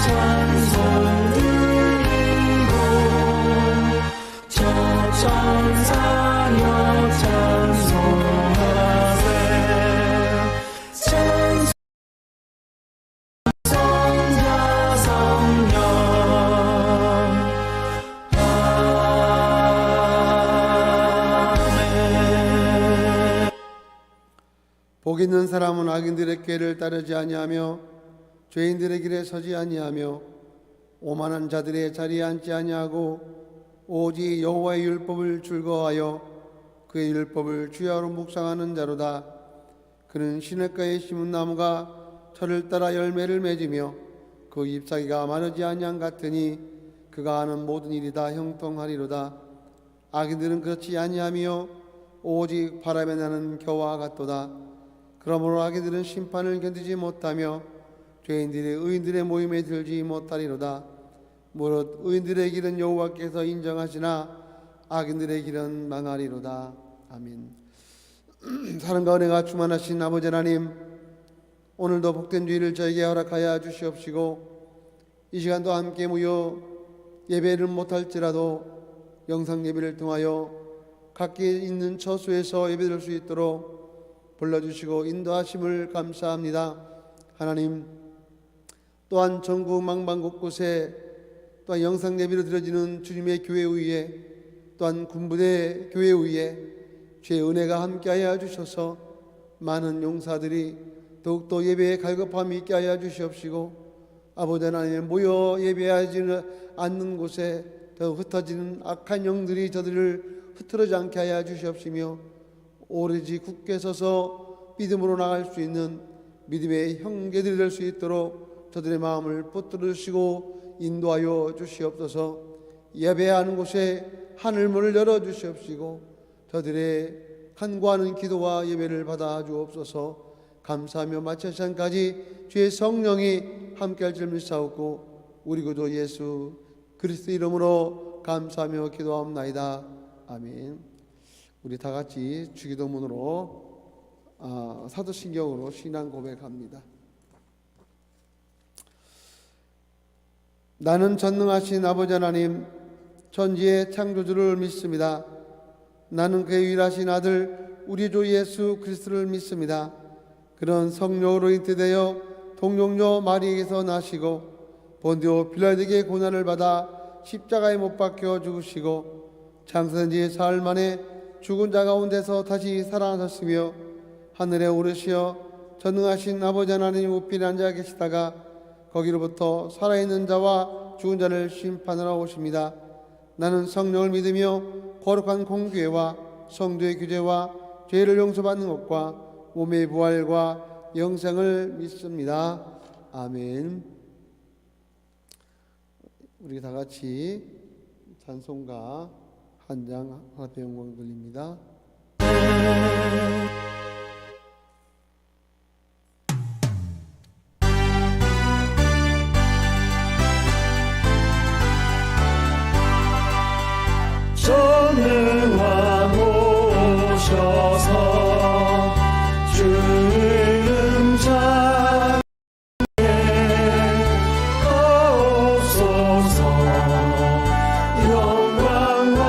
찬송 드리고 저 천사여 찬송하세 찬송자 성령 아멘. 복 있는 사람은 악인들의 꾀를 따르지 아니하며 죄인들의 길에 서지 아니하며 오만한 자들의 자리에 앉지 아니하고 오직 여호와의 율법을 즐거워하여 그의 율법을 주야로 묵상하는 자로다. 그는 시냇가에 심은 나무가 철을 따라 열매를 맺으며 그 잎사귀가 마르지 아니한 같으니 그가 하는 모든 일이 다 형통하리로다. 악인들은 그렇지 아니하며 오직 바람에 나는 겨와 같도다. 그러므로 악인들은 심판을 견디지 못하며 죄인들이 의인들의 모임에 들지 못하리로다. 무릇 의인들의 길은 여호와께서 인정하시나 악인들의 길은 망하리로다. 아멘. 사랑과 은혜가 충만하신 아버지 하나님, 오늘도 복된 주일을 저에게 허락하여 주시옵시고 이 시간도 함께 모여 예배를 못할지라도 영상 예배를 통하여 각기 있는 처소에서 예배드릴 수 있도록 불러주시고 인도하심을 감사합니다. 하나님, 또한 전국 망방 곳곳에 또한 영상 예배로 드려지는 주님의 교회 위에 또한 군부대 교회 위에 주의 은혜가 함께하여 주셔서 많은 용사들이 더욱더 예배에 갈급함이 있게 하여 주시옵시고 아버지 하나님, 모여 예배하지 않는 곳에 더 흩어지는 악한 영들이 저들을 흐트러지 않게 하여 주시옵시며 오로지 굳게 서서 믿음으로 나갈 수 있는 믿음의 형제들이 될 수 있도록 저들의 마음을 붙들어 주시고 인도하여 주시옵소서. 예배하는 곳에 하늘문을 열어주시옵시고 저들의 간구하는 기도와 예배를 받아 주옵소서. 감사하며 마칠 시간까지 주의 성령이 함께할 줄 믿사옵고 우리 구주 예수 그리스도 이름으로 감사하며 기도하옵나이다. 아멘. 우리 다 같이 주기도문으로 사도신경으로 신앙 고백합니다. 나는 전능하신 아버지 하나님, 천지의 창조주를 믿습니다. 나는 그의 유일하신 아들 우리 주 예수 그리스도를 믿습니다. 그런 성령으로 잉태되어 동정녀 마리에게서 나시고 본디오 빌라도에게 고난을 받아 십자가에 못 박혀 죽으시고 장사된 지 사흘 만에 죽은 자 가운데서 다시 살아나셨으며 하늘에 오르시어 전능하신 아버지 하나님 우편에 앉아 계시다가 거기로부터 살아있는 자와 죽은 자를 심판하러 오십니다. 나는 성령을 믿으며 거룩한 공교회와 성도의 규제와 죄를 용서받는 것과 몸의 부활과 영생을 믿습니다. 아멘. 우리 다 같이 찬송가 한 장 하나님의 영광 돌립니다. 전능왕 오셔서 주는 자에게 하옵소서. 영광과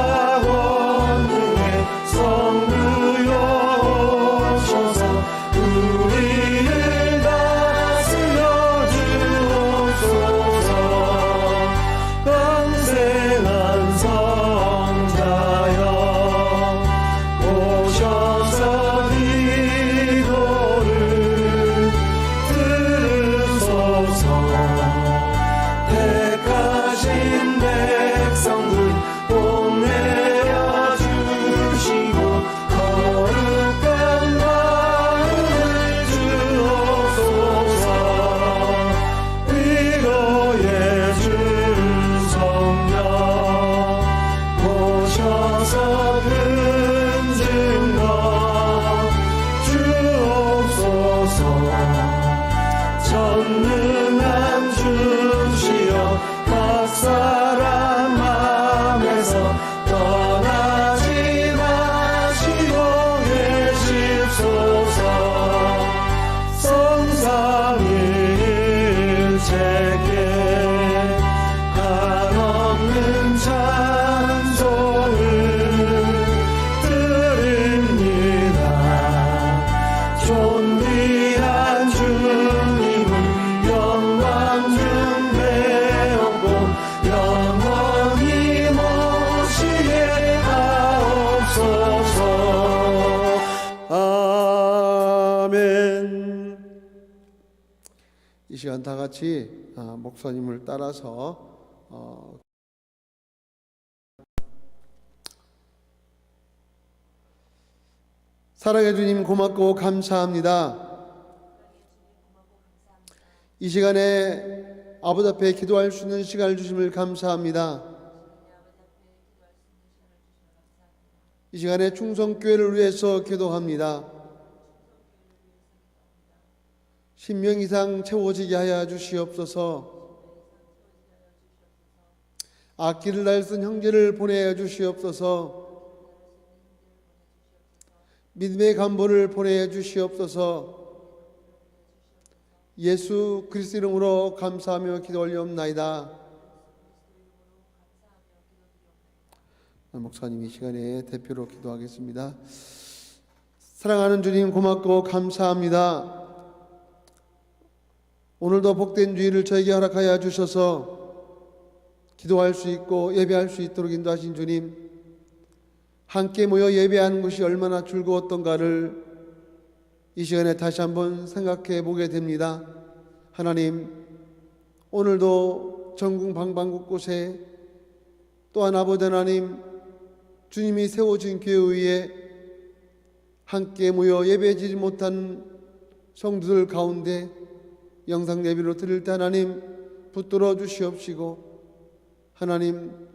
원능의 성부여 시간 다 같이 목사님을 따라서 사랑해 주님 고맙고 감사합니다. 이 시간에 아버지 앞에 기도할 수 있는 시간을 주심을 감사합니다. 이 시간에 충성교회를 위해서 기도합니다. 10명 이상 채워지게 하여 주시옵소서. 악기를 날 쓴 형제를 보내어 주시옵소서. 믿음의 간보를 보내어 주시옵소서. 예수 그리스도 이름으로 감사하며 기도 올리옵나이다. 목사님 이 시간에 대표로 기도하겠습니다. 사랑하는 주님 고맙고 감사합니다. 오늘도 복된 주일을 저에게 허락하여 주셔서 기도할 수 있고 예배할 수 있도록 인도하신 주님, 함께 모여 예배하는 것이 얼마나 즐거웠던가를 이 시간에 다시 한번 생각해 보게 됩니다. 하나님, 오늘도 전국 방방곳곳에 또한 아버지 하나님, 주님이 세워진 교회 위에 함께 모여 예배하지 못한 성도들 가운데 영상 예배로 드릴 때 하나님 붙들어 주시옵시고, 하나님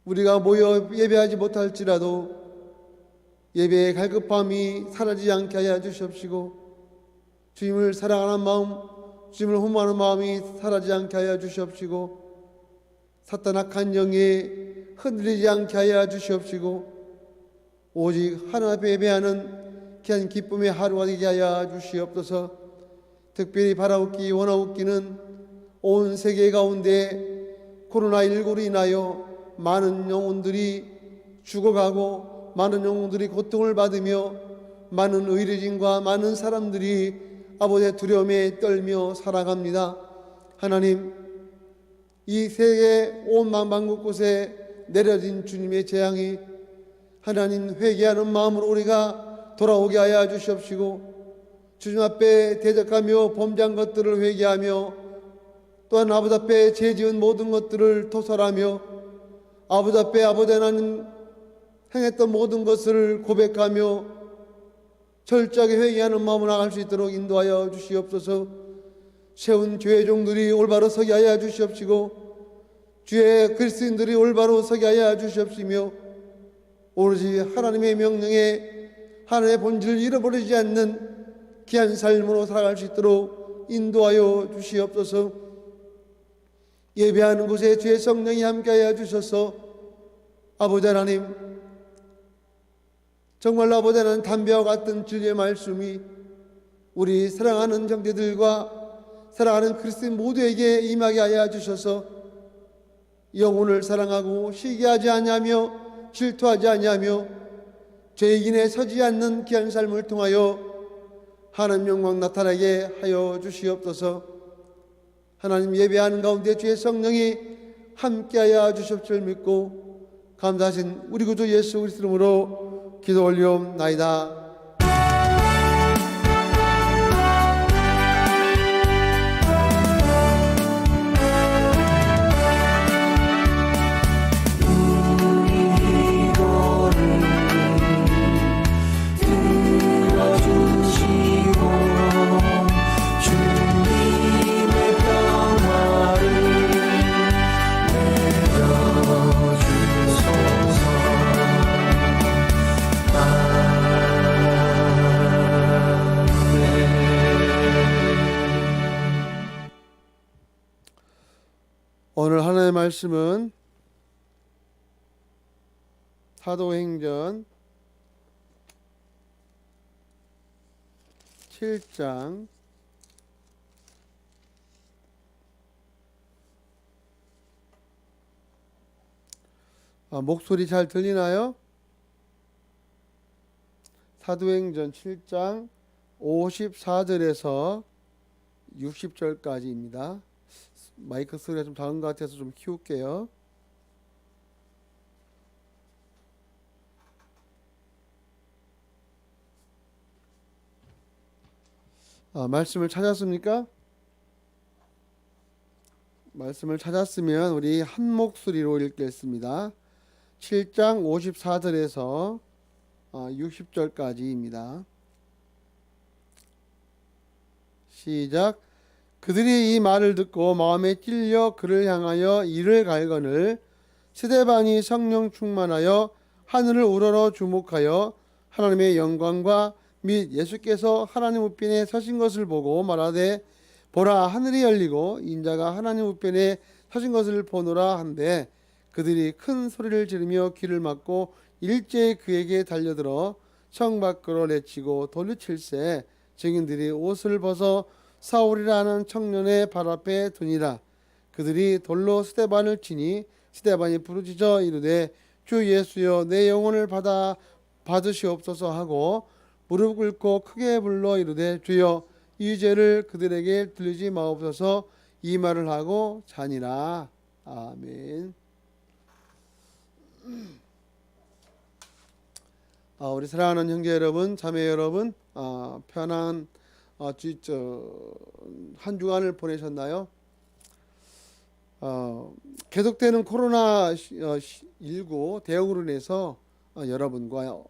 우리가 모여 예배하지 못할지라도 예배의 갈급함이 사라지지 않게 하여 주시옵시고, 주님을 사랑하는 마음, 주님을 흠모하는 마음이 사라지지 않게 하여 주시옵시고, 사탄 악한 영에 흔들리지 않게 하여 주시옵시고, 오직 하나님 앞에 예배하는 귀한 기쁨의 하루가 되게 하여 주시옵소서. 특별히 바라옵기 원하옵기는 온 세계 가운데 코로나19로 인하여 많은 영혼들이 죽어가고 많은 영혼들이 고통을 받으며 많은 의료진과 많은 사람들이 아버지의 두려움에 떨며 살아갑니다. 하나님, 이 세계 온 만방곳곳에 내려진 주님의 재앙이 하나님 회개하는 마음으로 우리가 돌아오게 하여 주시옵시고, 주님 앞에 대적하며 범죄한 것들을 회개하며 또한 아버지 앞에 죄지은 모든 것들을 토설하며 아버지 앞에 아버지 하나님 행했던 모든 것을 고백하며 철저하게 회개하는 마음으로 나갈 수 있도록 인도하여 주시옵소서. 세운 교회 종들이 올바로 서게 하여 주시옵시고, 주의 그리스도인들이 올바로 서게 하여 주시옵시며, 오로지 하나님의 명령에 하나님의 본질을 잃어버리지 않는 귀한 삶으로 살아갈 수 있도록 인도하여 주시옵소서. 예배하는 곳에 주의 성령이 함께하여 주셔서 아버지 하나님, 정말로 아버지 하나님 담배와 같은 진리의 말씀이 우리 사랑하는 형제들과 사랑하는 그리스도인 모두에게 임하게 하여 주셔서 영혼을 사랑하고 시기하지 아니하며 질투하지 아니하며 죄인에 서지 않는 귀한 삶을 통하여 하나님 영광 나타나게 하여 주시옵소서. 하나님, 예배하는 가운데 주의 성령이 함께하여 주실 줄 믿고 감사하신 우리 구주 예수 그리스도 이름으로 기도 올리옵나이다. 오늘 하나님의 말씀은 사도행전 7장 목소리 잘 들리나요? 사도행전 7장 54절에서 60절까지입니다. 마이크 소리가 좀 작은 것 같아서 좀 키울게요. 말씀을 찾았습니까? 말씀을 찾았으면 우리 한 목소리로 읽겠습니다. 7장 54절에서 60절까지입니다. 시작. 그들이 이 말을 듣고 마음에 찔려 그를 향하여 이를 갈거늘 스데반이 성령 충만하여 하늘을 우러러 주목하여 하나님의 영광과 및 예수께서 하나님 우편에 서신 것을 보고 말하되 보라 하늘이 열리고 인자가 하나님 우편에 서신 것을 보노라 한데 그들이 큰 소리를 지르며 귀를 막고 일제히 그에게 달려들어 성 밖으로 내치고 돌려칠새 증인들이 옷을 벗어 사울이라는 청년의 발 앞에 두니라. 그들이 돌로 스데반을 치니 스데반이 부르짖어 이르되 주 예수여 내 영혼을 받으시옵소서 하고 무릎 꿇고 크게 불러 이르되 주여 이 죄를 그들에게 들리지 마옵소서 이 말을 하고 자니라. 아멘. 우리 사랑하는 형제 여러분, 자매 여러분, 편안한 한 주간을 보내셨나요? 계속되는 코로나19 대응으로 인해서 여러분과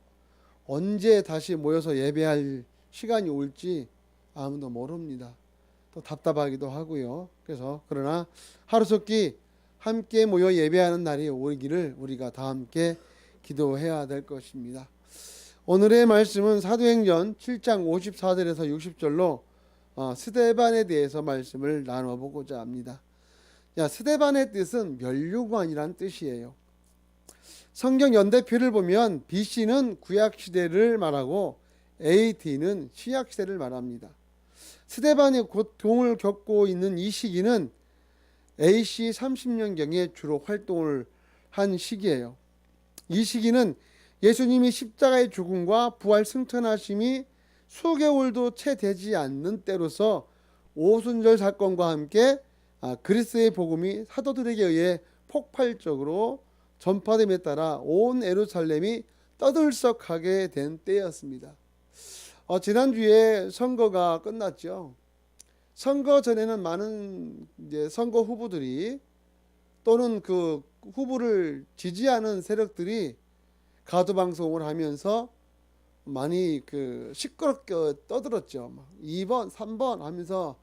언제 다시 모여서 예배할 시간이 올지 아무도 모릅니다. 또 답답하기도 하고요. 그러나 하루속히 함께 모여 예배하는 날이 오기를 우리가 다 함께 기도해야 될 것입니다. 오늘의 말씀은 사도행전 7장 54절에서 60절로 스데반에 대해서 말씀을 나눠보고자 합니다. 스데반의 뜻은 면류관이란 뜻이에요. 성경 연대표를 보면 BC는 구약시대를 말하고 AD는 신약시대를 말합니다. 스데반이 고통을 겪고 있는 이 시기는 AC 30년경에 주로 활동을 한 시기예요. 이 시기는 예수님이 십자가의 죽음과 부활 승천하심이 수개월도 채 되지 않는 때로서 오순절 사건과 함께 그리스도의 복음이 사도들에게 의해 폭발적으로 전파됨에 따라 온 예루살렘이 떠들썩하게 된 때였습니다. 지난주에 선거가 끝났죠. 선거 전에는 많은 선거 후보들이 또는 그 후보를 지지하는 세력들이 가두방송을 하면서 많이 시끄럽게 떠들었죠. 2번, 3번 하면서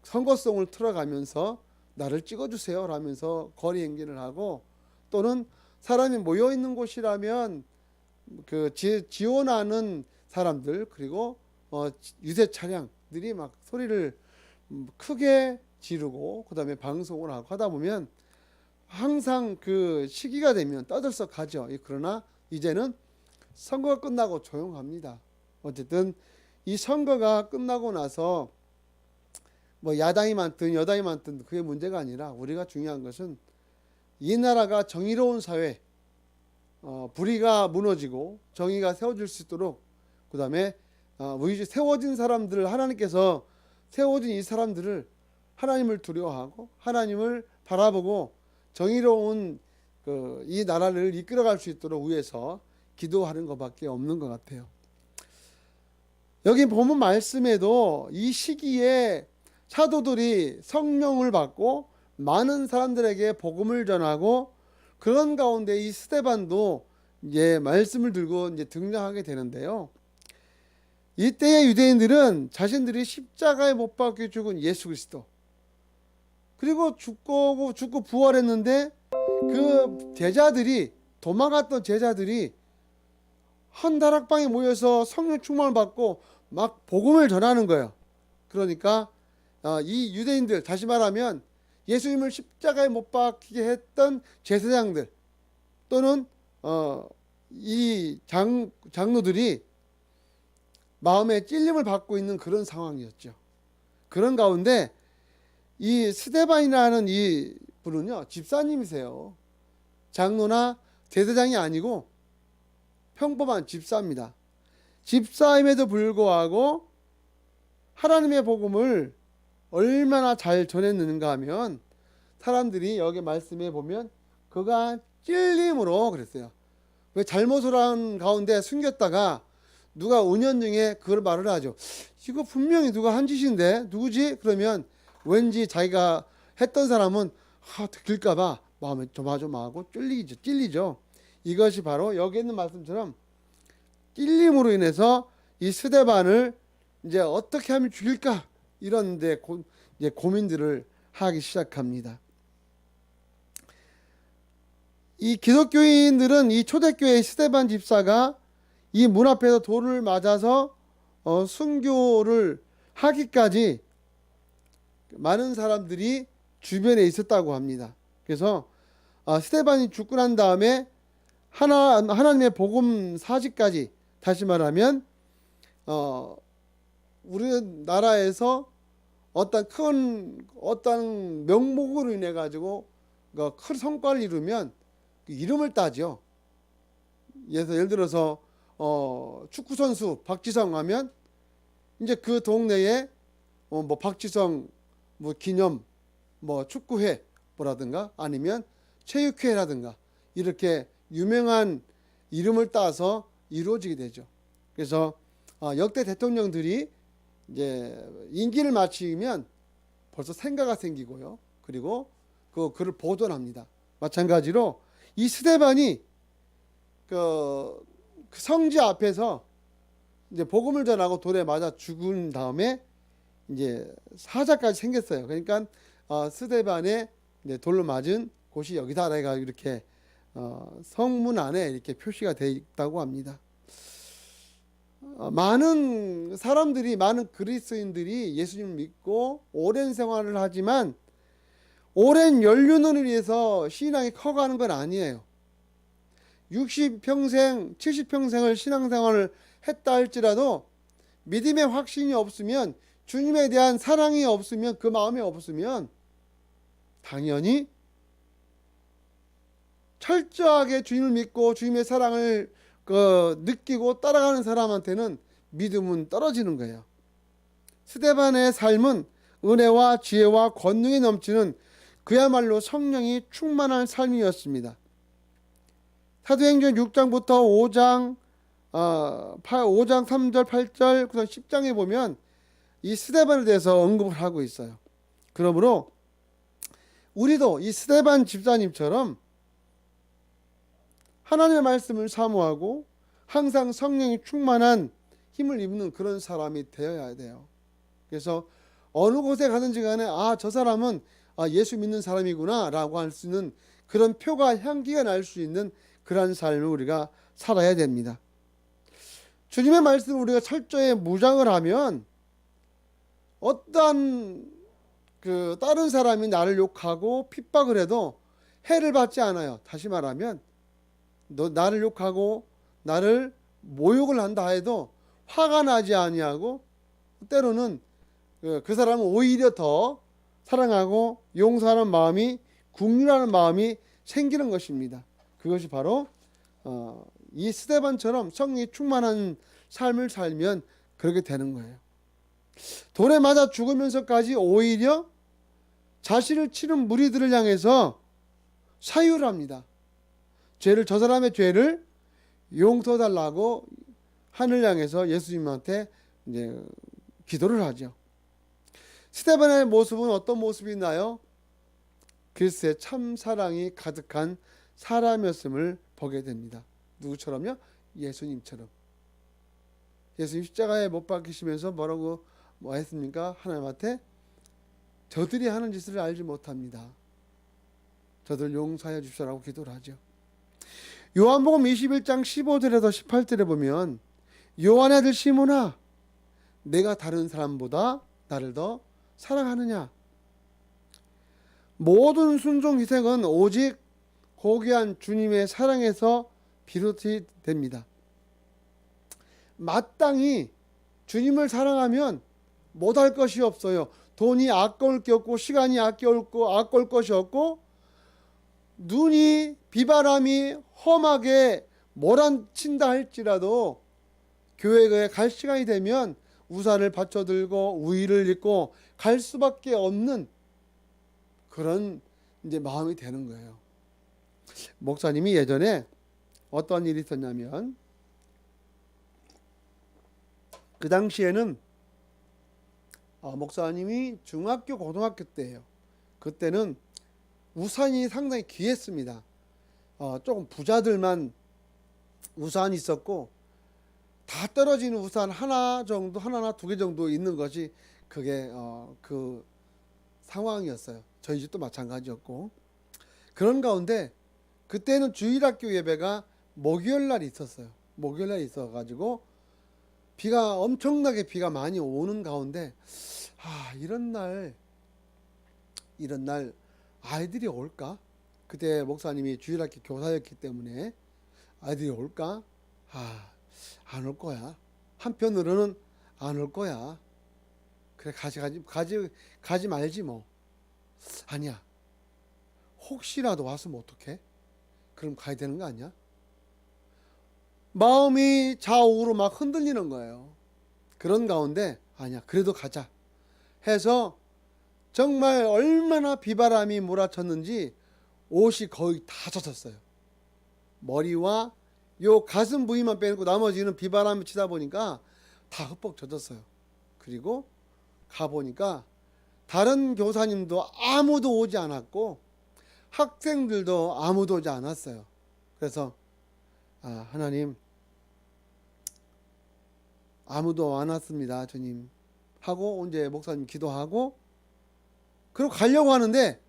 선거송을 틀어가면서 나를 찍어주세요 하면서 거리 행진을 하고, 또는 사람이 모여 있는 곳이라면 지원하는 사람들 그리고 유세 차량들이 막 소리를 크게 지르고 그다음에 방송을 하고 하다 보면 항상 그 시기가 되면 떠들썩하죠. 그러나 이제는 선거가 끝나고 조용합니다. 어쨌든 이 선거가 끝나고 나서 야당이 많든 여당이 많든 그게 문제가 아니라 우리가 중요한 것은 이 나라가 정의로운 사회, 불의가 무너지고 정의가 세워질 수 있도록, 그 다음에 세워진 사람들을, 하나님께서 세워진 이 사람들을 하나님을 두려워하고 하나님을 바라보고 정의로운 이 나라를 이끌어갈 수 있도록 위해서 기도하는 것밖에 없는 것 같아요. 여기 보면 말씀에도 이 시기에 사도들이 성령을 받고 많은 사람들에게 복음을 전하고, 그런 가운데 이 스데반도 말씀을 들고 등장하게 되는데요. 이때의 유대인들은 자신들이 십자가에 못 박혀 죽은 예수 그리스도, 그리고 죽고 부활했는데 그 제자들이, 도망갔던 제자들이 한 다락방에 모여서 성령 충만을 받고 막 복음을 전하는 거예요. 그러니까 이 유대인들, 다시 말하면 예수님을 십자가에 못 박히게 했던 제사장들 또는 이 장로들이 마음에 찔림을 받고 있는 그런 상황이었죠. 그런 가운데 이 스데반이라는 이 분은요, 집사님이세요. 장로나 제사장이 아니고 평범한 집사입니다. 집사임에도 불구하고 하나님의 복음을 얼마나 잘 전했는가 하면 사람들이 여기 말씀에 보면 그가 찔림으로 그랬어요. 왜 잘못을 한 가운데 숨겼다가 누가 은연중에 그걸 말을 하죠. 이거 분명히 누가 한 짓인데 누구지? 그러면 왠지 자기가 했던 사람은 들킬까봐 마음에 조마조마하고 찔리죠. 이것이 바로 여기 있는 말씀처럼 찔림으로 인해서 이 스데반을 이제 어떻게 하면 죽일까 이런데 이제 고민들을 하기 시작합니다. 이 기독교인들은 이 초대교회 스데반 집사가 이 문 앞에서 돌을 맞아서 순교를 하기까지 많은 사람들이 주변에 있었다고 합니다. 그래서 스데반이 죽고 난 다음에 하나님의 복음 사직까지, 다시 말하면 우리나라에서 어떤 명목으로 인해 가지고 큰 성과를 이루면 그 이름을 따죠. 예를 들어서 축구 선수 박지성 하면 이제 그 동네에 뭐 박지성 뭐 기념 뭐 축구회 뭐라든가 아니면 체육회라든가 이렇게 유명한 이름을 따서 이루어지게 되죠. 그래서 역대 대통령들이 이제 임기를 마치면 벌써 생가가 생기고요. 그리고 그를 보존합니다. 마찬가지로 이 스데반이 그 성지 앞에서 이제 복음을 전하고 돌에 맞아 죽은 다음에 이제 사자까지 생겼어요. 그러니까 스데반에 돌로 맞은 곳이 여기다 내가 이렇게 성문 안에 이렇게 표시가 되어 있다고 합니다. 많은 사람들이, 많은 그리스도인들이 예수님을 믿고 오랜 생활을 하지만 오랜 연륜을 위해서 신앙이 커가는 건 아니에요. 60평생, 70평생을 신앙생활을 했다 할지라도 믿음의 확신이 없으면, 주님에 대한 사랑이 없으면, 그 마음이 없으면 당연히 철저하게 주님을 믿고 주님의 사랑을 느끼고 따라가는 사람한테는 믿음은 떨어지는 거예요. 스데반의 삶은 은혜와 지혜와 권능이 넘치는 그야말로 성령이 충만한 삶이었습니다. 사도행전 6장부터 5장 3절 8절 그다음 10장에 보면 이 스데반에 대해서 언급을 하고 있어요. 그러므로 우리도 이 스데반 집사님처럼 하나님의 말씀을 사모하고 항상 성령이 충만한 힘을 입는 그런 사람이 되어야 돼요. 그래서 어느 곳에 가든지 간에 저 사람은 예수 믿는 사람이구나 라고 할 수 있는 그런 표가, 향기가 날 수 있는 그러한 삶을 우리가 살아야 됩니다. 주님의 말씀을 우리가 철저히 무장을 하면 어떠한 다른 사람이 나를 욕하고 핍박을 해도 해를 받지 않아요. 다시 말하면 나를 욕하고 나를 모욕을 한다 해도 화가 나지 아니하고 때로는 그 사람은 오히려 더 사랑하고 용서하는 마음이, 긍휼하는 마음이 생기는 것입니다. 그것이 바로 이 스데반처럼 성령이 충만한 삶을 살면 그렇게 되는 거예요. 돌에 맞아 죽으면서까지 오히려 자신을 치는 무리들을 향해서 사유를 합니다. 저 사람의 죄를 용서달라고 하늘 향해서 예수님한테 이제 기도를 하죠. 스데반의 모습은 어떤 모습이 있나요? 그리스도의 참 사랑이 가득한 사람이었음을 보게 됩니다. 누구처럼요? 예수님처럼. 예수님 십자가에 못 박히시면서 뭐라고 했습니까? 하나님한테 저들이 하는 짓을 알지 못합니다. 저들 용서하여 주시라고 기도를 하죠. 요한복음 21장 15절에서 18절에 보면 요한의 아들 시몬아, 내가 다른 사람보다 나를 더 사랑하느냐? 모든 순종 희생은 오직 고귀한 주님의 사랑에서 비롯이 됩니다. 마땅히 주님을 사랑하면 못할 것이 없어요. 돈이 아까울 게 없고, 시간이 아까울 것이 없고, 눈이, 비바람이 험하게 몰아친다 할지라도 교회에 갈 시간이 되면 우산을 받쳐들고 우의를 입고 갈 수밖에 없는 그런 이제 마음이 되는 거예요. 목사님이 예전에 어떤 일이 있었냐면, 그 당시에는 목사님이 중학교 고등학교 때예요. 그때는 우산이 상당히 귀했습니다. 조금 부자들만 우산이 있었고 다 떨어지는 우산 하나나 두 개 정도 있는 것이 그게 그 상황이었어요. 저희 집도 마찬가지였고, 그런 가운데 그때는 주일학교 예배가 목요일 날이 있었어요. 목요일 날이 있어가지고 엄청나게 비가 많이 오는 가운데 이런 날 아이들이 올까? 그때 목사님이 주일학교 교사였기 때문에 아이들이 올까? 안 올 거야. 한편으로는 안 올 거야. 그래, 가지 말지 뭐. 아니야. 혹시라도 왔으면 어떡해? 그럼 가야 되는 거 아니야? 마음이 좌우로 막 흔들리는 거예요. 그런 가운데 아니야, 그래도 가자 해서 정말 얼마나 비바람이 몰아쳤는지 옷이 거의 다 젖었어요. 머리와 요 가슴 부위만 빼놓고 나머지는 비바람이 치다 보니까 다 흠뻑 젖었어요. 그리고 가보니까 다른 교사님도 아무도 오지 않았고 학생들도 아무도 오지 않았어요. 그래서 하나님, 아무도 안 왔습니다, 주님 하고 이제 목사님 기도하고 그리고 가려고 하는데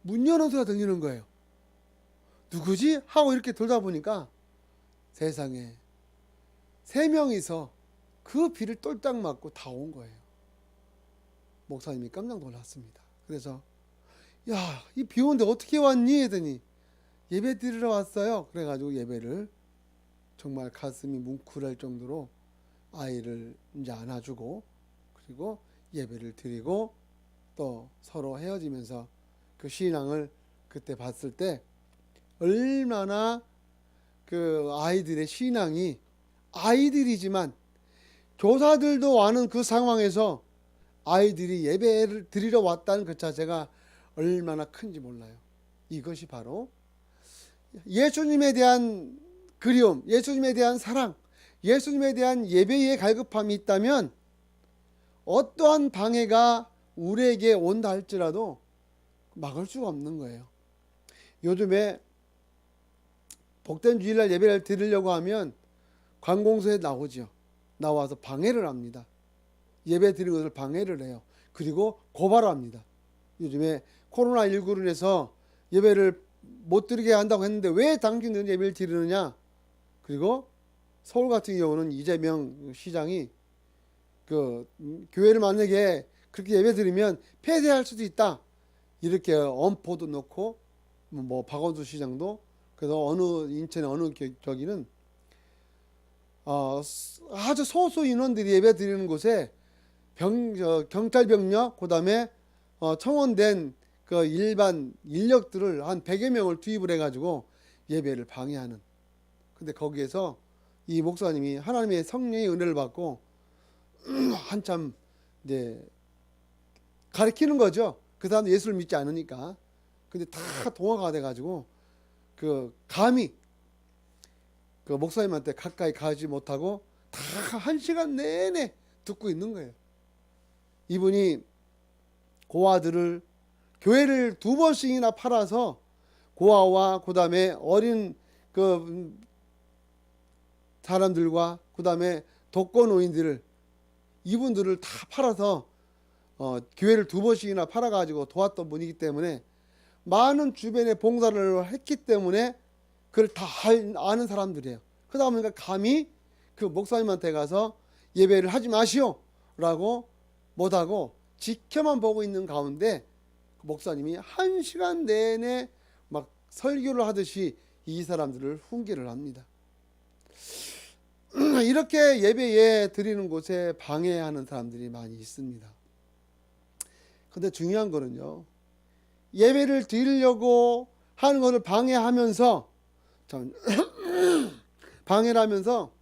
문 여는 소리가 들리는 거예요. 누구지? 하고 이렇게 돌다 보니까 세상에 3명이서 그 비를 똘딱 맞고 다 온 거예요. 목사님이 깜짝 놀랐습니다. 그래서 야, 이 비 오는데 어떻게 왔니? 했더니 예배 드리러 왔어요. 그래가지고 예배를 정말 가슴이 뭉클할 정도로 아이를 이제 안아주고 그리고 예배를 드리고 또 서로 헤어지면서 그 신앙을 그때 봤을 때 얼마나 그 아이들의 신앙이 아이들이지만 교사들도 아는 그 상황에서 아이들이 예배를 드리러 왔다는 그 자체가 얼마나 큰지 몰라요. 이것이 바로 예수님에 대한 그리움, 예수님에 대한 사랑, 예수님에 대한 예배의 갈급함이 있다면 어떠한 방해가 우리에게 온다 할지라도 막을 수가 없는 거예요. 요즘에 복된 주일날 예배를 드리려고 하면 관공서에 나오죠. 나와서 방해를 합니다. 예배 드리는 것을 방해를 해요. 그리고 고발합니다. 요즘에 코로나19로 인해서 예배를 못 드리게 한다고 했는데 왜 당신들은 예배를 드리느냐. 그리고 서울 같은 경우는 이재명 시장이 그 교회를 만약에 그렇게 예배 드리면 폐쇄할 수도 있다, 이렇게 엄포도 넣고 뭐 박원순 시장도 그래서 인천의 어느 저기는 아주 소수 인원들이 예배 드리는 곳에 경찰 병력 그다음에 청원된 그 일반 인력들을 한 100여 명을 투입을 해가지고 예배를 방해하는. 근데 거기에서 이 목사님이 하나님의 성령의 은혜를 받고 한참 이제 가르치는 거죠. 그 사람도 예수를 믿지 않으니까. 근데 다 동화가 돼가지고 감히 그 목사님한테 가까이 가지 못하고 다 1시간 내내 듣고 있는 거예요. 이분이 고아들을 교회를 2번씩이나 팔아서 고아와 그 다음에 어린 그 사람들과 그 다음에 독거노인들을 이분들을 다 팔아서 교회를 2번씩이나 팔아가지고 도왔던 분이기 때문에 많은 주변에 봉사를 했기 때문에 그걸 다 아는 사람들이에요. 그러다 보니까 감히 그 목사님한테 가서 예배를 하지 마시오 라고 못하고 지켜만 보고 있는 가운데 그 목사님이 1시간 내내 막 설교를 하듯이 이 사람들을 훈계를 합니다. 이렇게 예배에 드리는 곳에 방해하는 사람들이 많이 있습니다. 근데 중요한 거는요, 예배를 드리려고 하는 것을 방해하면서 방해를 하면서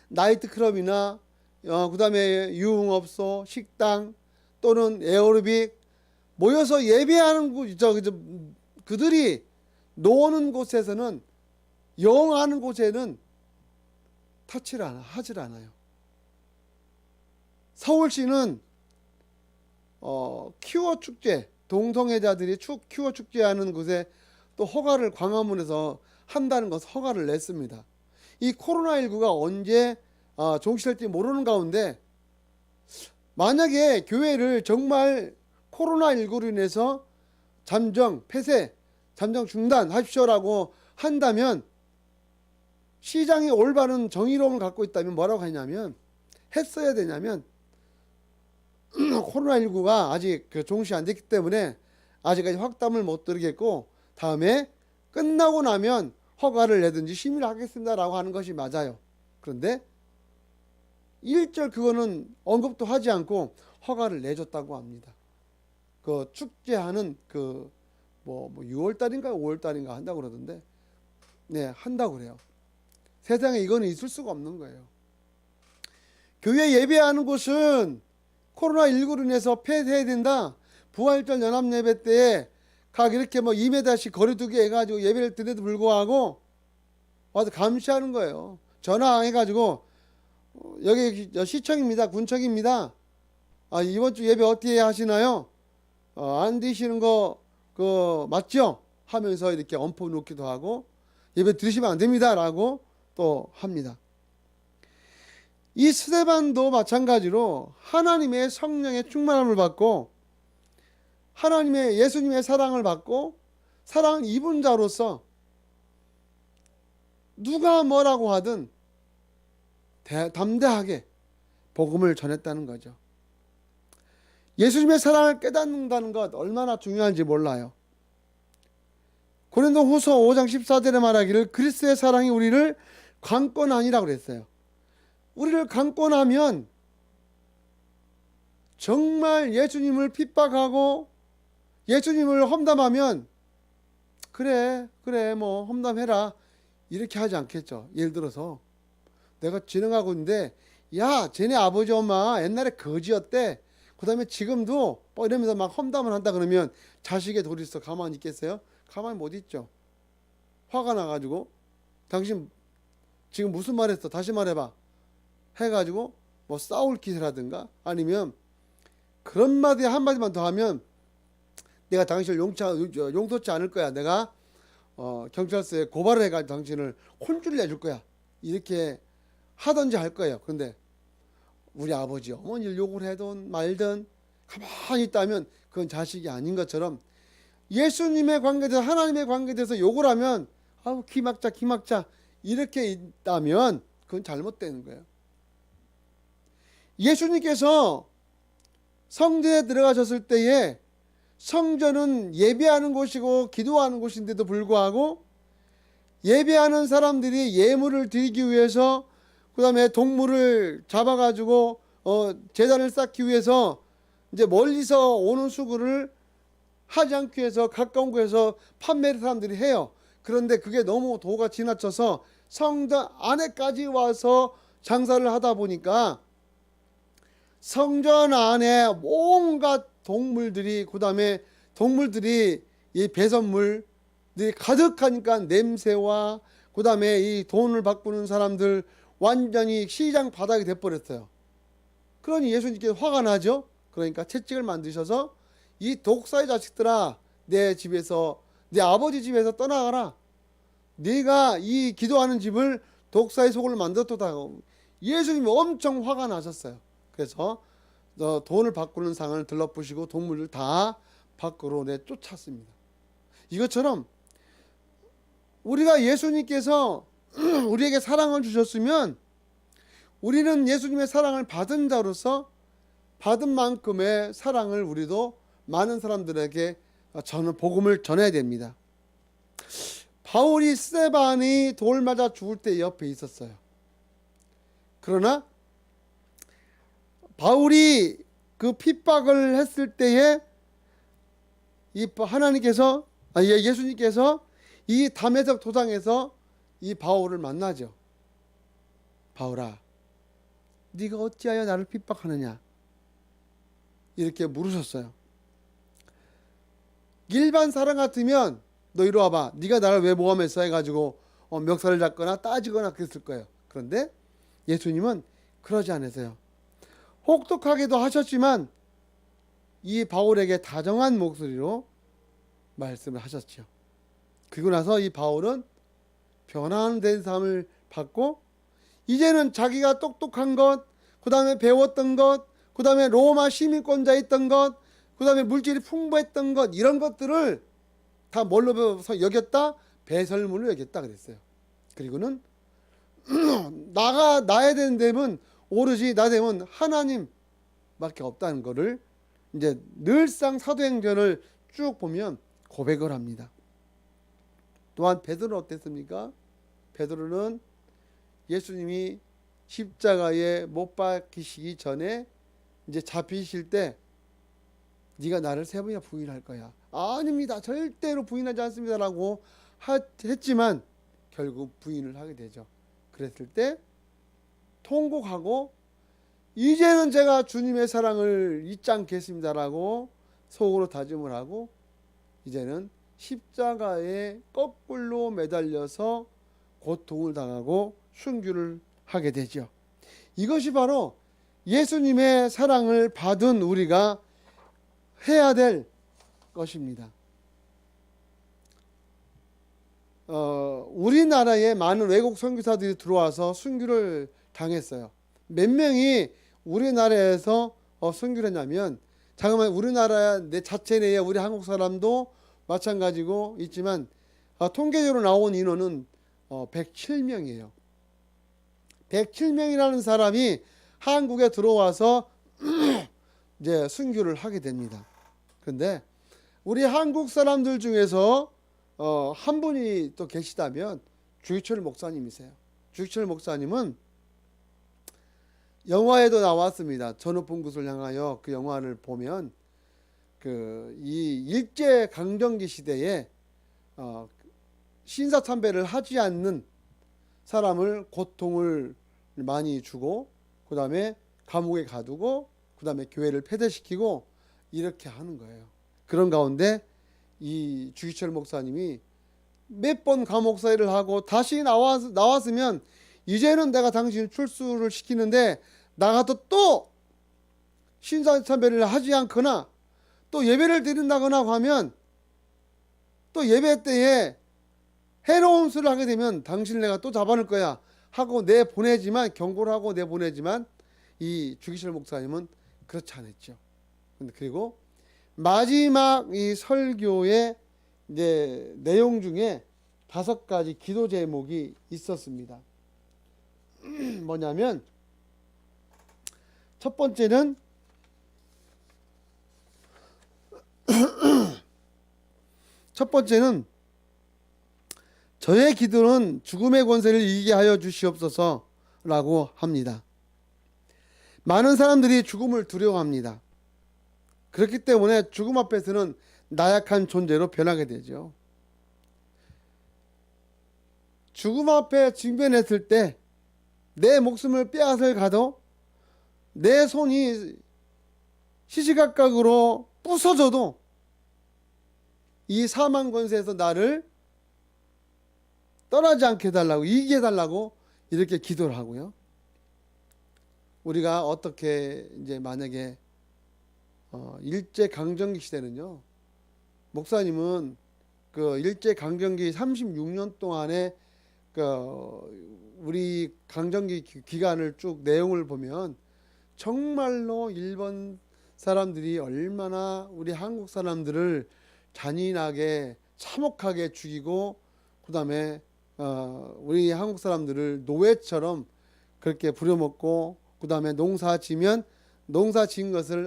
나이트클럽이나 그 다음에 유흥업소, 식당 또는 에어로빅 모여서 예배하는 그들이 노는 곳에서는, 영하는 곳에는 터치를 하질 않아요. 서울시는 큐어 축제, 동성애자들이 큐어 축제하는 곳에 또 허가를 광화문에서 한다는 것을 허가를 냈습니다. 이 코로나19가 언제 종식될지 모르는 가운데 만약에 교회를 정말 코로나19로 인해서 잠정 폐쇄, 잠정 중단하십시오라고 한다면 시장이 올바른 정의로움을 갖고 있다면 뭐라고 하냐면 했어야 되냐면 코로나19가 아직 종식 안 됐기 때문에 아직까지 확담을 못 드리겠고 다음에 끝나고 나면 허가를 내든지 심의를 하겠습니다라고 하는 것이 맞아요. 그런데 일절 그거는 언급도 하지 않고 허가를 내줬다고 합니다. 그 축제하는 뭐 6월달인가 5월달인가 한다고 그러던데 네 한다고 그래요. 세상에 이거는 있을 수가 없는 거예요. 교회 예배하는 곳은 코로나19로 인해서 폐쇄해야 된다. 부활절 연합예배 때에 각 이렇게 뭐 2m씩 거리두기 해가지고 예배를 드려도 불구하고 와서 감시하는 거예요. 전화해가지고 여기 시청입니다. 군청입니다. 이번 주 예배 어떻게 하시나요? 안 드시는 거 맞죠? 하면서 이렇게 엄포 놓기도 하고 예배 드리시면 안 됩니다. 라고 또 합니다. 이 스데반도 마찬가지로 하나님의 성령의 충만함을 받고 하나님의 예수님의 사랑을 받고 사랑을 입은 자로서 누가 뭐라고 하든 담대하게 복음을 전했다는 거죠. 예수님의 사랑을 깨닫는다는 것 얼마나 중요한지 몰라요. 고린도후서 5장 14절에 말하기를 그리스도의 사랑이 우리를 강권하니라고 그랬어요. 우리를 강권하면 정말 예수님을 핍박하고 예수님을 험담하면 그래 뭐 험담해라 이렇게 하지 않겠죠. 예를 들어서 내가 진행하고 있는데 야 쟤네 아버지 엄마 옛날에 거지였대. 그 다음에 지금도 이러면서 막 험담을 한다 그러면 자식의 도리서 가만히 있겠어요? 가만히 못 있죠. 화가 나가지고 당신 지금 무슨 말 했어? 다시 말해봐. 해가지고 뭐 싸울 기세라든가 아니면 그런 마디 한마디만 더 하면 내가 당신을 용서치 않을 거야. 내가 경찰서에 고발을 해가지고 당신을 혼쭐 내줄 거야. 이렇게 하든지 할 거예요. 그런데 우리 아버지 어머니를 욕을 해든 말든 가만히 있다면 그건 자식이 아닌 것처럼 예수님의 관계에 대해서 하나님의 관계에 대해서 욕을 하면 기막자 이렇게 있다면 그건 잘못되는 거예요. 예수님께서 성전에 들어가셨을 때에 성전은 예배하는 곳이고 기도하는 곳인데도 불구하고 예배하는 사람들이 예물을 드리기 위해서 그 다음에 동물을 잡아가지고 제단을 쌓기 위해서 이제 멀리서 오는 수고를 하지 않기 위해서 가까운 곳에서 판매를 사람들이 해요. 그런데 그게 너무 도가 지나쳐서 성전 안에까지 와서 장사를 하다 보니까 성전 안에 온갖 동물들이 그 다음에 동물들이 이 배선물들이 가득하니까 냄새와 그 다음에 이 돈을 바꾸는 사람들 완전히 시장 바닥이 돼버렸어요. 그러니 예수님께서 화가 나죠. 그러니까 채찍을 만드셔서 이 독사의 자식들아 내 집에서 내 아버지 집에서 떠나가라. 네가 이 기도하는 집을 독사의 속을 만들었다. 예수님이 엄청 화가 나셨어요. 그래서 돈을 바꾸는 상을 들러부시고 동물을 다 밖으로 내쫓았습니다. 이것처럼 우리가 예수님께서 우리에게 사랑을 주셨으면 우리는 예수님의 사랑을 받은 자로서 받은 만큼의 사랑을 우리도 많은 사람들에게 복음을 전해야 됩니다. 바울이 스데반이 돌 맞아 죽을 때 옆에 있었어요. 그러나 바울이 그 핍박을 했을 때에 예수님께서 이 담에석 도상에서 이 바울을 만나죠. 바울아, 네가 어찌하여 나를 핍박하느냐? 이렇게 물으셨어요. 일반 사람 같으면 너 이리 와봐. 네가 나를 왜 모함했어? 해가지고 멱살을 잡거나 따지거나 그랬을 거예요. 그런데 예수님은 그러지 않으세요. 혹독하게도 하셨지만 이 바울에게 다정한 목소리로 말씀을 하셨죠. 그리고 나서 이 바울은 변화된 삶을 받고 이제는 자기가 똑똑한 것, 그 다음에 배웠던 것, 그 다음에 로마 시민권자였던 것, 그 다음에 물질이 풍부했던 것, 이런 것들을 다 뭘로 배워서 여겼다? 배설물로 여겼다 그랬어요. 그리고는 나야 되는 데면 오로지 나 되면 하나님밖에 없다는 것을 이제 늘상 사도행전을 쭉 보면 고백을 합니다. 또한 베드로는 어땠습니까? 베드로는 예수님이 십자가에 못 박히시기 전에 이제 잡히실 때 네가 나를 세 번이나 부인할 거야. 아닙니다. 절대로 부인하지 않습니다라고 했지만 결국 부인을 하게 되죠. 그랬을 때 통곡하고 이제는 제가 주님의 사랑을 잊지 않겠습니다라고 속으로 다짐을 하고 이제는 십자가에 거꾸로 매달려서 고통을 당하고 순교를 하게 되죠. 이것이 바로 예수님의 사랑을 받은 우리가 해야 될 것입니다. 우리나라에 많은 외국 선교사들이 들어와서 순교를 당했어요. 몇 명이 우리나라에서 순교를 했냐면, 잠깐만, 우리나라 내 자체 내에 우리 한국 사람도 마찬가지고 있지만 통계적으로 나온 인원은 107명이에요. 107명이라는 사람이 한국에 들어와서 이제 순교를 하게 됩니다. 그런데 우리 한국 사람들 중에서 한 분이 또 계시다면 주기철 목사님이세요. 주기철 목사님은 영화에도 나왔습니다. 저 높은 곳을 향하여. 그 영화를 보면 이 일제 강점기 시대에 신사참배를 하지 않는 사람을 고통을 많이 주고 그 다음에 감옥에 가두고 그 다음에 교회를 폐쇄시키고 이렇게 하는 거예요. 그런 가운데 이 주기철 목사님이 몇 번 감옥 사이를 하고 다시 나왔으면 이제는 내가 당신을 출소를 시키는데 나가도 또 신사참배를 하지 않거나 또 예배를 드린다거나 하면 또 예배 때에 해로운 수를 하게 되면 당신을 내가 또 잡아낼 거야 하고 내보내지만, 경고를 하고 내보내지만 이 주기철 목사님은 그렇지 않았죠. 그리고 마지막 이 설교의 이제 내용 중에 5가지 기도 제목이 있었습니다. 뭐냐면 첫 번째는 저의 기도는 죽음의 권세를 이기게 하여 주시옵소서라고 합니다. 많은 사람들이 죽음을 두려워합니다. 그렇기 때문에 죽음 앞에서는 나약한 존재로 변하게 되죠. 죽음 앞에 직면했을 때 내 목숨을 빼앗을 가도 내 손이 시시각각으로 부서져도 이 사망 권세에서 나를 떠나지 않게 해달라고, 이기게 해달라고 이렇게 기도를 하고요. 우리가 어떻게 이제 만약에 일제 강점기 시대는요, 목사님은 그 일제 강점기 36년 동안에 우리 강점기 기간을 쭉 내용을 보면 정말로 일본 사람들이 얼마나 우리 한국 사람들을 잔인하게 참혹하게 죽이고 그 다음에 우리 한국 사람들을 노예처럼 그렇게 부려먹고 그 다음에 농사 지면 농사 지은 것을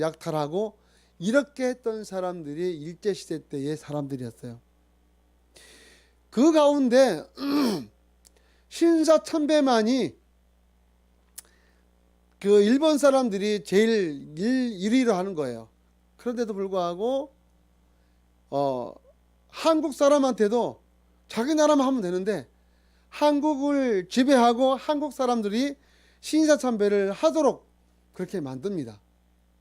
약탈하고 이렇게 했던 사람들이 일제시대 때의 사람들이었어요. 그 가운데 신사참배만이 그 일본 사람들이 제일 1위로 하는 거예요. 그런데도 불구하고 한국 사람한테도 자기 나라만 하면 되는데 한국을 지배하고 한국 사람들이 신사참배를 하도록 그렇게 만듭니다.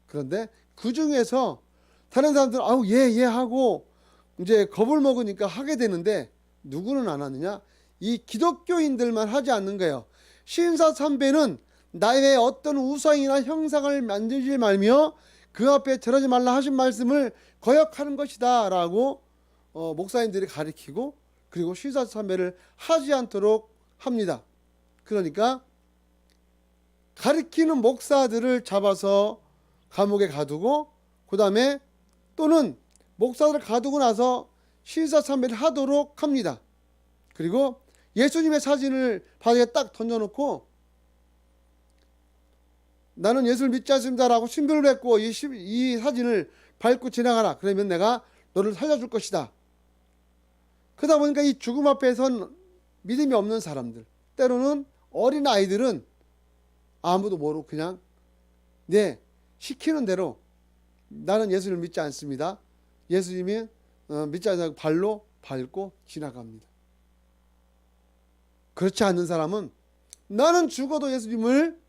그런데 그 중에서 다른 사람들은 아우 예 하고 이제 겁을 먹으니까 하게 되는데 누구는 안 하느냐? 이 기독교인들만 하지 않는 거예요. 신사참배는 나의 어떤 우상이나 형상을 만들지 말며 그 앞에 절하지 말라 하신 말씀을 거역하는 것이다 라고 목사님들이 가르치고, 그리고 시사참배를 하지 않도록 합니다. 그러니까 가르치는 목사들을 잡아서 감옥에 가두고, 그 다음에 또는 목사들을 가두고 나서 시사참배를 하도록 합니다. 그리고 예수님의 사진을 바닥에 딱 던져놓고 나는 예수를 믿지 않습니다라고 신비를 뱉고 이 사진을 밟고 지나가라. 그러면 내가 너를 살려줄 것이다. 그러다 보니까 이 죽음 앞에 선 믿음이 없는 사람들, 때로는 어린 아이들은 아무도 모르고 그냥 시키는 대로 나는 예수를 믿지 않습니다. 예수님이 믿지 않다고 발로 밟고 지나갑니다. 그렇지 않는 사람은 나는 죽어도 예수님을,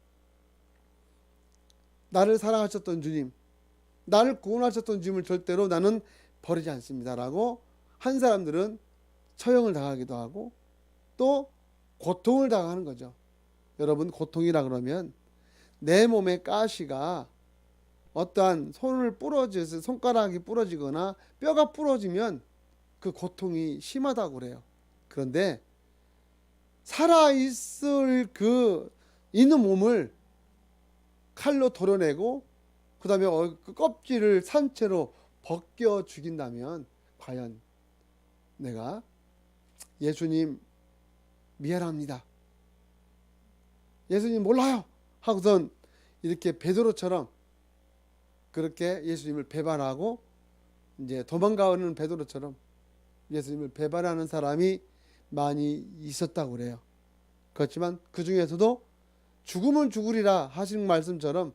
나를 사랑하셨던 주님, 나를 구원하셨던 주님을 절대로 나는 버리지 않습니다라고 한 사람들은 처형을 당하기도 하고 또 고통을 당하는 거죠. 여러분, 고통이라 그러면 내 몸의 가시가 어떠한 손가락이 부러지거나 뼈가 부러지면 그 고통이 심하다고 그래요. 그런데 살아있을 있는 몸을 칼로 도려내고 그 다음에 그 껍질을 산채로 벗겨 죽인다면 과연 내가 예수님 미안합니다, 예수님 몰라요 하고선 이렇게 베드로처럼 그렇게 예수님을 배반하고 이제 도망가는 베드로처럼 예수님을 배반하는 사람이 많이 있었다고 그래요. 그렇지만 그 중에서도 죽으면 죽으리라 하신 말씀처럼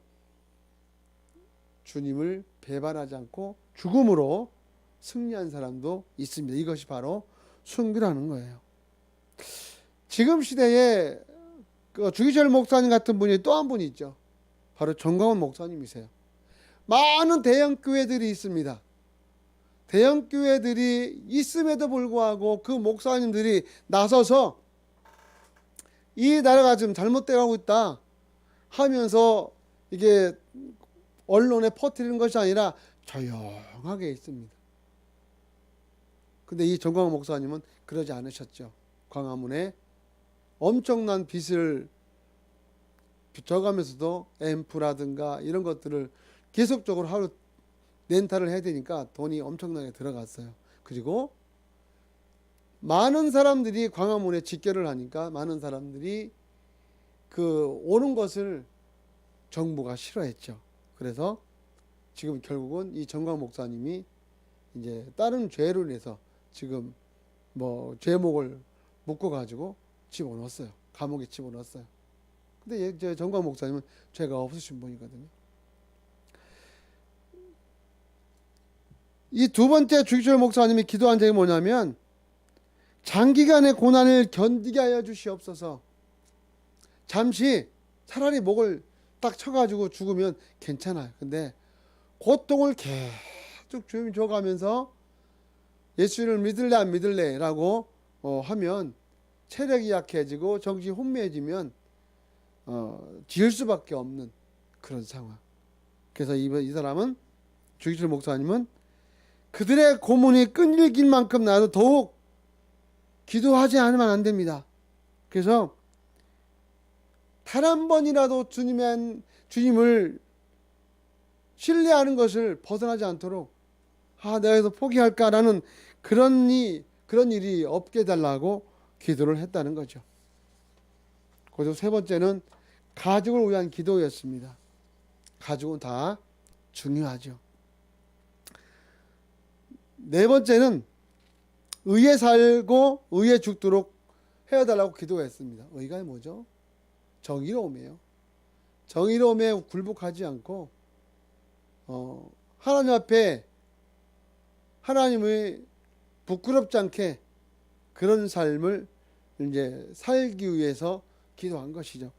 주님을 배반하지 않고 죽음으로 승리한 사람도 있습니다. 이것이 바로 순교라는 거예요. 지금 시대에 주기철 목사님 같은 분이 또 한 분이 있죠. 바로 정광훈 목사님이세요. 많은 대형 교회들이 있습니다. 대형 교회들이 있음에도 불구하고 그 목사님들이 나서서 이 나라가 지금 잘못되어 가고 있다 하면서 이게 언론에 퍼뜨리는 것이 아니라 조용하게 있습니다. 근데 이 정광훈 목사님은 그러지 않으셨죠. 광화문에 엄청난 빚을 져가면서도 앰프라든가 이런 것들을 계속적으로 하루 렌탈을 해야 되니까 돈이 엄청나게 들어갔어요. 그리고 많은 사람들이 광화문에 집결을 하니까 많은 사람들이 오는 것을 정부가 싫어했죠. 그래서 지금 결국은 이 정광 목사님이 이제 다른 죄로 인해서 지금 죄목을 묶어 가지고 집어넣었어요. 감옥에 집어넣었어요. 근데 이제 정광 목사님은 죄가 없으신 분이거든요. 이 두 번째 주기철 목사님이 기도한 적이 뭐냐면, 장기간의 고난을 견디게 하여 주시옵소서. 잠시 차라리 목을 딱 쳐가지고 죽으면 괜찮아요. 근데 고통을 계속 주님 줘가면서 예수를 믿을래 안 믿을래 라고 하면 체력이 약해지고 정신이 혼미해지면 지을 수밖에 없는 그런 상황. 그래서 이 사람은, 주기철 목사님은 그들의 고문이 끈질길 만큼 나도 더욱 기도하지 않으면 안 됩니다. 그래서 단 한 번이라도 주님을 신뢰하는 것을 벗어나지 않도록 내가 여기서 포기할까라는 그런 일이 없게 해달라고 기도를 했다는 거죠. 그리고 세 번째는 가족을 위한 기도였습니다. 가족은 다 중요하죠. 네 번째는 의에 살고 의에 죽도록 헤어달라고 기도했습니다. 의가 뭐죠? 정의로움이에요. 정의로움에 굴복하지 않고 하나님 앞에 하나님의 부끄럽지 않게 그런 삶을 이제 살기 위해서 기도한 것이죠.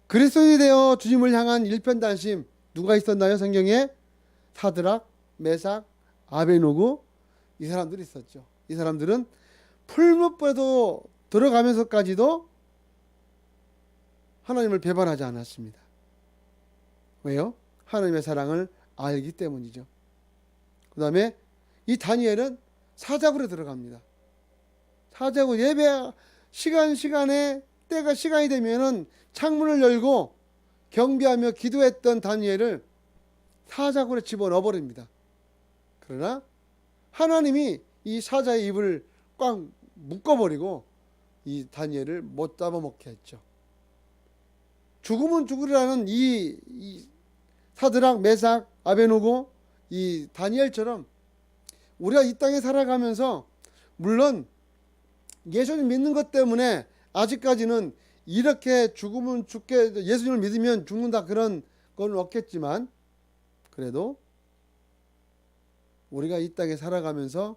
그리스도인이 되어 주님을 향한 일편단심, 누가 있었나요? 성경에 사드락, 메삭, 아베노고, 이 사람들이 있었죠. 이 사람들은 풀무불에도 들어가면서까지도 하나님을 배반하지 않았습니다. 왜요? 하나님의 사랑을 알기 때문이죠. 그 다음에 이 다니엘은 사자굴에 들어갑니다. 사자굴 예배 시간에 때가 시간이 되면은 창문을 열고 경배하며 기도했던 다니엘을 사자굴에 집어넣어 버립니다. 그러나 하나님이 이 사자의 입을 꽉 묶어버리고 이 다니엘을 못 잡아먹게 했죠. 죽으면 죽으리라는 이 사드락, 메삭, 아베노고, 이 다니엘처럼 우리가 이 땅에 살아가면서 물론 예수님 믿는 것 때문에 아직까지는 이렇게 죽으면 죽게, 예수님을 믿으면 죽는다 그런 건 없겠지만, 그래도 우리가 이 땅에 살아가면서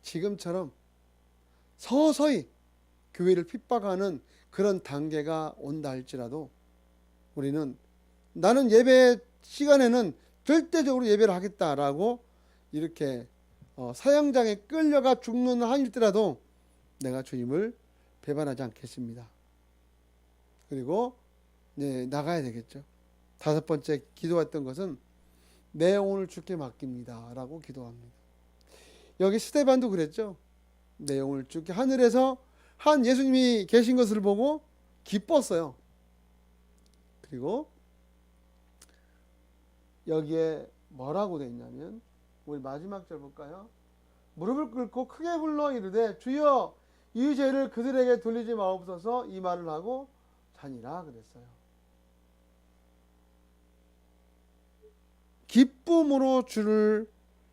지금처럼 서서히 교회를 핍박하는 그런 단계가 온다 할지라도 우리는 나는 예배 시간에는 절대적으로 예배를 하겠다라고 이렇게 사형장에 끌려가 죽는 한일더라도 내가 주님을 배반하지 않겠습니다. 그리고 나가야 되겠죠. 다섯 번째 기도했던 것은 내 영혼을 주께 맡깁니다 라고 기도합니다. 여기 스데반도 그랬죠. 내 영혼을 주께, 하늘에서 한 예수님이 계신 것을 보고 기뻤어요. 그리고 여기에 뭐라고 되어 있냐면, 우리 마지막 절 볼까요? 무릎을 꿇고 크게 불러 이르되 주여 이 죄를 그들에게 돌리지 마옵소서, 이 말을 하고 자니라 그랬어요. 기쁨으로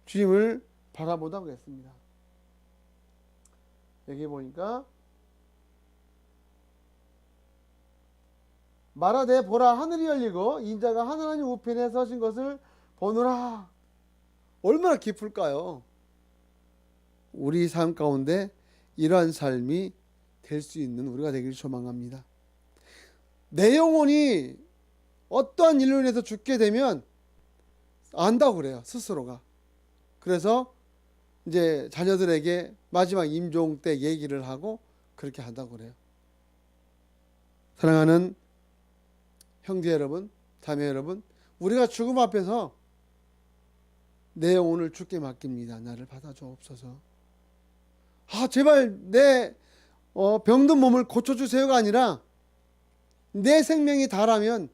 주님을 바라보다고 했습니다. 여기 보니까 말하되 보라 하늘이 열리고 인자가 하나님 우편에 서신 것을 보노라. 얼마나 기쁠까요? 우리 삶 가운데 이러한 삶이 될 수 있는 우리가 되기를 소망합니다. 내 영혼이 어떠한 일로 인해서 죽게 되면 안다고 그래요, 스스로가. 그래서 이제 자녀들에게 마지막 임종 때 얘기를 하고 그렇게 한다고 그래요. 사랑하는 형제 여러분, 자매 여러분, 우리가 죽음 앞에서 내 영혼을 주께 맡깁니다. 나를 받아주옵소서. 제발 내 병든 몸을 고쳐주세요가 아니라 내 생명이 다라면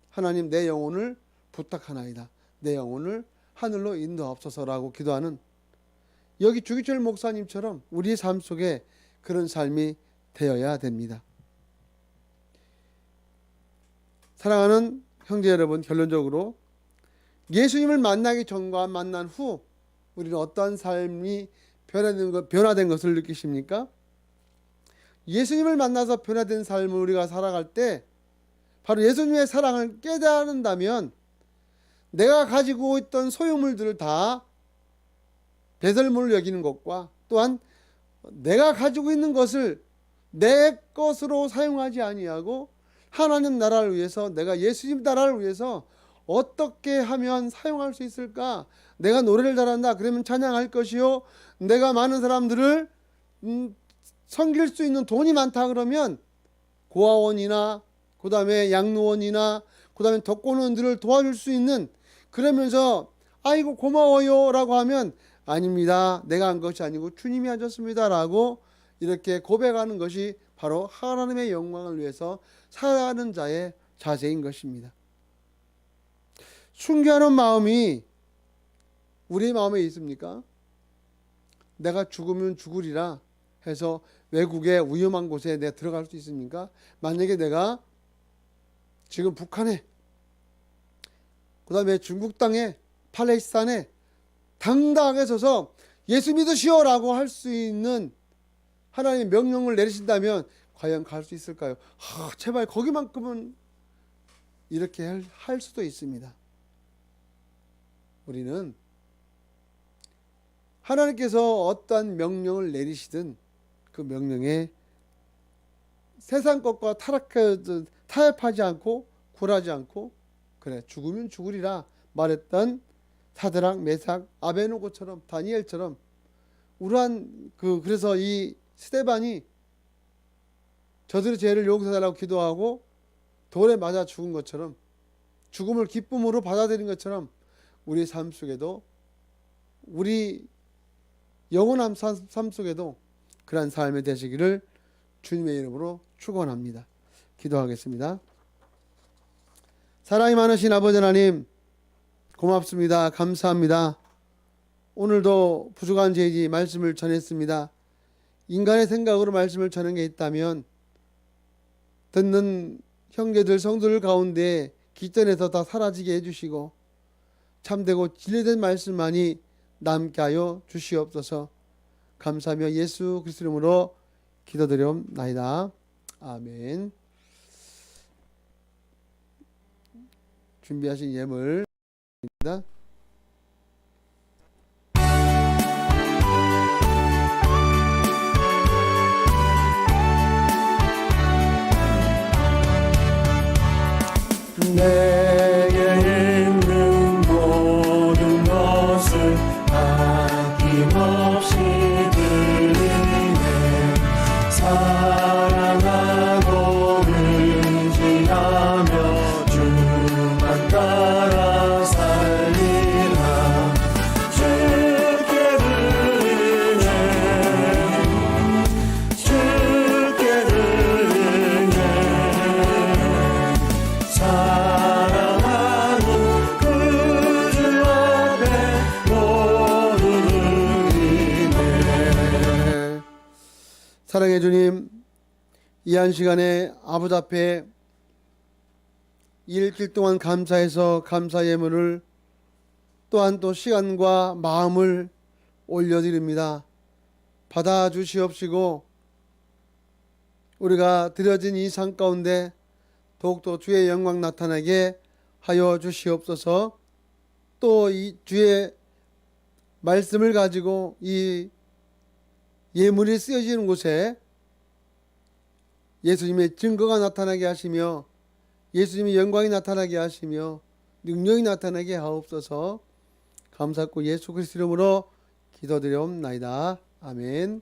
하나님 내 영혼을 부탁하나이다. 내 영혼을 하늘로 인도하옵소서라고 기도하는, 여기 주기철 목사님처럼 우리의 삶 속에 그런 삶이 되어야 됩니다. 사랑하는 형제 여러분, 결론적으로 예수님을 만나기 전과 만난 후 우리는 어떠한 삶이 변화된 것을 느끼십니까? 예수님을 만나서 변화된 삶을 우리가 살아갈 때 바로 예수님의 사랑을 깨닫는다면 내가 가지고 있던 소유물들을 다 배설물을 여기는 것과 또한 내가 가지고 있는 것을 내 것으로 사용하지 아니하고 하나님 나라를 위해서, 내가 예수님 나라를 위해서 어떻게 하면 사용할 수 있을까? 내가 노래를 잘한다 그러면 찬양할 것이요, 내가 많은 사람들을 섬길 수 있는 돈이 많다 그러면 고아원이나 그 다음에 양로원이나 그 다음에 독거노인들을 도와줄 수 있는, 그러면서 아이고 고마워요 라고 하면 아닙니다, 내가 한 것이 아니고 주님이 하셨습니다 라고 이렇게 고백하는 것이 바로 하나님의 영광을 위해서 살아가는 자의 자세인 것입니다. 순교하는 마음이 우리의 마음에 있습니까? 내가 죽으면 죽으리라 해서 외국의 위험한 곳에 내가 들어갈 수 있습니까? 만약에 내가 지금 북한에, 그 다음에 중국 땅에, 팔레스타인에 당당하게 서서 예수 믿으시오 라고 할 수 있는 하나님의 명령을 내리신다면 과연 갈 수 있을까요? 제발 거기만큼은 이렇게 할 수도 있습니다. 우리는 하나님께서 어떠한 명령을 내리시든 그 명령에 세상 것과 타협하지 않고 굴하지 않고, 그래 죽으면 죽으리라 말했던 사드락, 메삭, 아베노고처럼, 다니엘처럼 우러한 그래서 이 스데반이 저들의 죄를 용서해달라고 기도하고 돌에 맞아 죽은 것처럼, 죽음을 기쁨으로 받아들인 것처럼 우리 삶 속에도, 우리 영원한 삶 속에도 그러한 삶이 되시기를 주님의 이름으로 축원합니다. 기도하겠습니다. 사랑이 많으신 아버지 하나님, 고맙습니다. 감사합니다. 오늘도 부족한 죄지 말씀을 전했습니다. 인간의 생각으로 말씀을 전한 게 있다면 듣는 형제들 성도들 가운데 기전에서 다 사라지게 해주시고 참되고 진리된 말씀만이 남게 하여 주시옵소서. 감사하며 예수 그리스도 이름으로 기도드리옵나이다. 아멘. 준비하신 예물 입니다. 내게 있는 모든 것을 아낌없이 드리네. 사랑하고 의지하며 주만 따라 살리라. 주께 드리네. 주께 드리네. 사랑하고 그 주 앞에 모든 의리네. 사랑의 주님, 이 한 시간에 아버지 앞에 일주일 동안 감사해서 감사 예물을 또한 또 시간과 마음을 올려드립니다. 받아주시옵시고 우리가 드려진 이 상 가운데 더욱더 주의 영광 나타나게 하여 주시옵소서. 또 이 주의 말씀을 가지고 이 예물이 쓰여지는 곳에 예수님의 증거가 나타나게 하시며 예수님의 영광이 나타나게 하시며 능력이 나타나게 하옵소서. 감사하고 예수 그리스도 이름으로 기도드리옵나이다. 아멘.